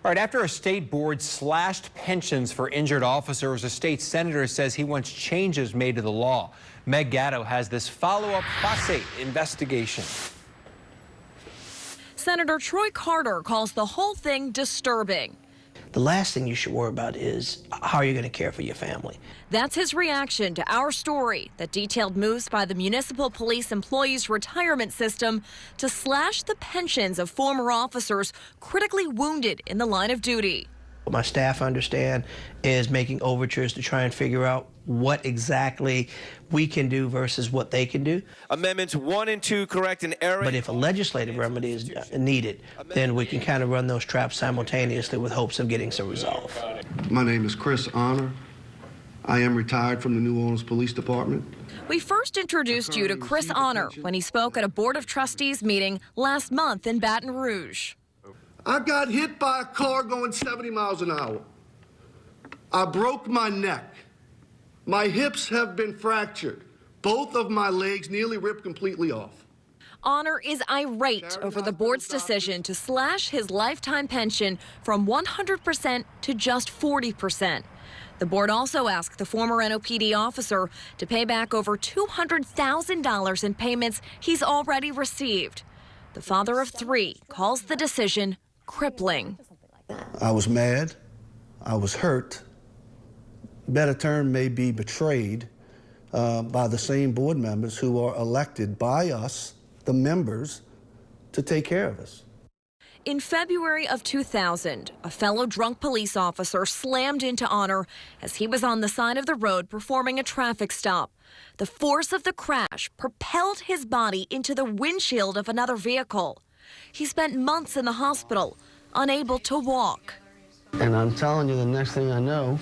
All right, after a state board slashed pensions for injured officers, a state senator says he wants changes made to the law. Meg Gatto has this follow-up FASE investigation. Senator Troy Carter calls the whole thing disturbing. The last thing you should worry about is how you're going to care for your family. That's his reaction to our story that detailed moves by the Municipal Police Employees Retirement System to slash the pensions of former officers critically wounded in the line of duty. What my staff understand is making overtures to try and figure out what exactly we can do versus what they can do. Amendments 1 and 2 correct an error. But if a legislative remedy is needed, then we can kind of run those traps simultaneously with hopes of getting some resolve. My name is Chris Honor. I am retired from the New Orleans Police Department. We first introduced you to Chris Honor when he spoke at a Board of Trustees meeting last month in Baton Rouge. I got hit by a car going 70 miles an hour. I broke my neck. My hips have been fractured. Both of my legs nearly ripped completely off. Honor is irate over the board's decision to slash his lifetime pension from 100% to just 40%. The board also asked the former NOPD officer to pay back over $200,000 in payments he's already received. The father of 3 calls the decision crippling. I was mad. I was hurt. Better term may be betrayed by the same board members who are elected by us, the members, to take care of us. In February of 2000, a fellow drunk police officer slammed into Honor as he was on the side of the road performing a traffic stop. The force of the crash propelled his body into the windshield of another vehicle. He spent months in the hospital, unable to walk. And I'm telling you, the next thing I know,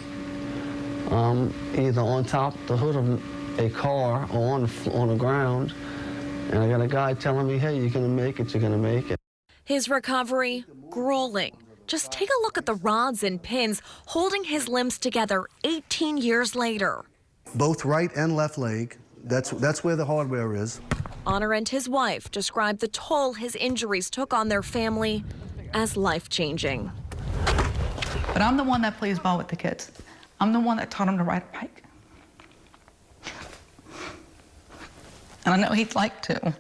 either on top the hood of a car or on the ground, and I got a guy telling me, hey, you're gonna make it, you're gonna make it. His recovery, grueling. Just take a look at the rods and pins holding his limbs together 18 years later. Both right and left leg, that's where the hardware is. Honor and his wife described the toll his injuries took on their family as life-changing. But I'm the one that plays ball with the kids. I'm the one that taught them to ride a bike. And I know he'd like to.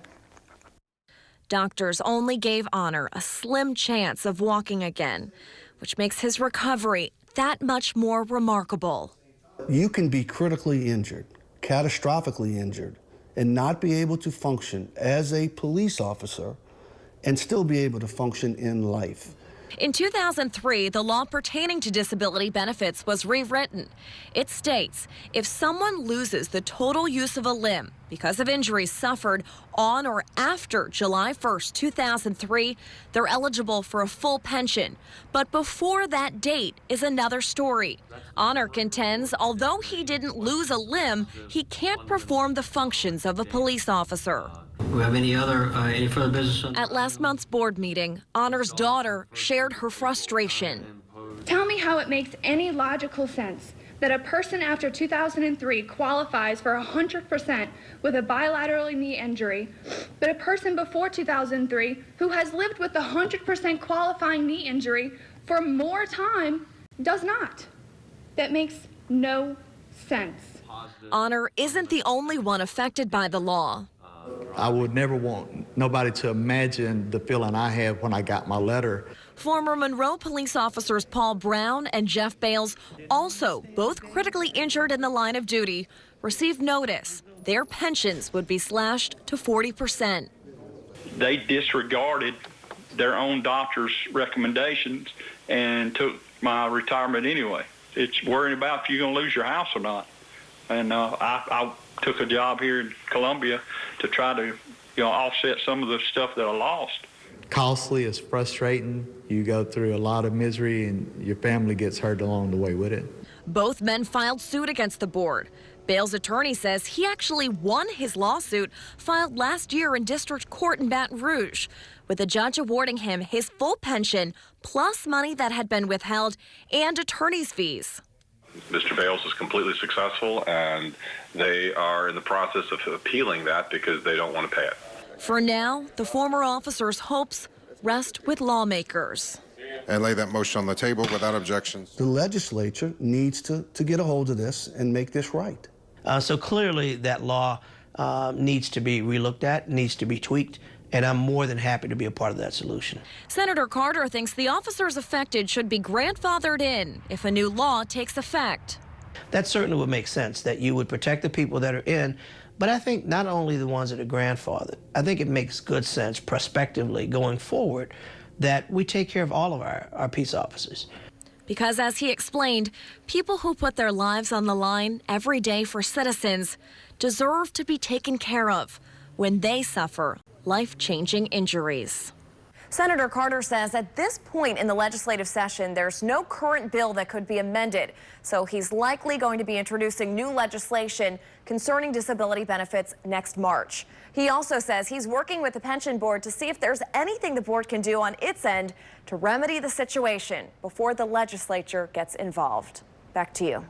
Doctors only gave Honor a slim chance of walking again, which makes his recovery that much more remarkable. You can be critically injured, catastrophically injured, and not be able to function as a police officer and still be able to function in life. In 2003, the law pertaining to disability benefits was rewritten. It states if someone loses the total use of a limb because of injuries suffered on or after July 1st, 2003, they're eligible for a full pension. But before that date is another story. Honor contends although he didn't lose a limb, he can't perform the functions of a police officer. Do we have any further business? At last month's board meeting, Honor's daughter shared her frustration. Tell me how it makes any logical sense that a person after 2003 qualifies for 100% with a bilateral knee injury, but a person before 2003 who has lived with the 100% qualifying knee injury for more time does not. That makes no sense. Honor isn't the only one affected by the law. I would never want nobody to imagine the feeling I had when I got my letter. Former Monroe police officers Paul Brown and Jeff Bales, also both critically injured in the line of duty, received notice their pensions would be slashed to 40%. They disregarded their own doctor's recommendations and took my retirement anyway. It's worrying about if you're going to lose your house or not. And I took a job here in Columbia to try to, offset some of the stuff that I lost. Costly, it's frustrating. You go through a lot of misery and your family gets hurt along the way with it. Both men filed suit against the board. Bale's attorney says he actually won his lawsuit filed last year in district court in Baton Rouge, with the judge awarding him his full pension plus money that had been withheld and attorney's fees. Mr. Bales is completely successful, and they are in the process of appealing that because they don't want to pay it. For now, the former officer's hopes rest with lawmakers. and lay that motion on the table without objections. The legislature needs to get a hold of this and make this right. So clearly that law needs to be relooked at, needs to be tweaked, and I'm more than happy to be a part of that solution. Senator Carter thinks the officers affected should be grandfathered in if a new law takes effect. That certainly would make sense, that you would protect the people that are in, but I think not only the ones that are grandfathered, I think it makes good sense prospectively going forward that we take care of all of our peace officers. Because as he explained, people who put their lives on the line every day for citizens deserve to be taken care of when they suffer life-changing injuries. Senator Carter says at this point in the legislative session, there's no current bill that could be amended. So he's likely going to be introducing new legislation concerning disability benefits next March. He also says he's working with the pension board to see if there's anything the board can do on its end to remedy the situation before the legislature gets involved. Back to you.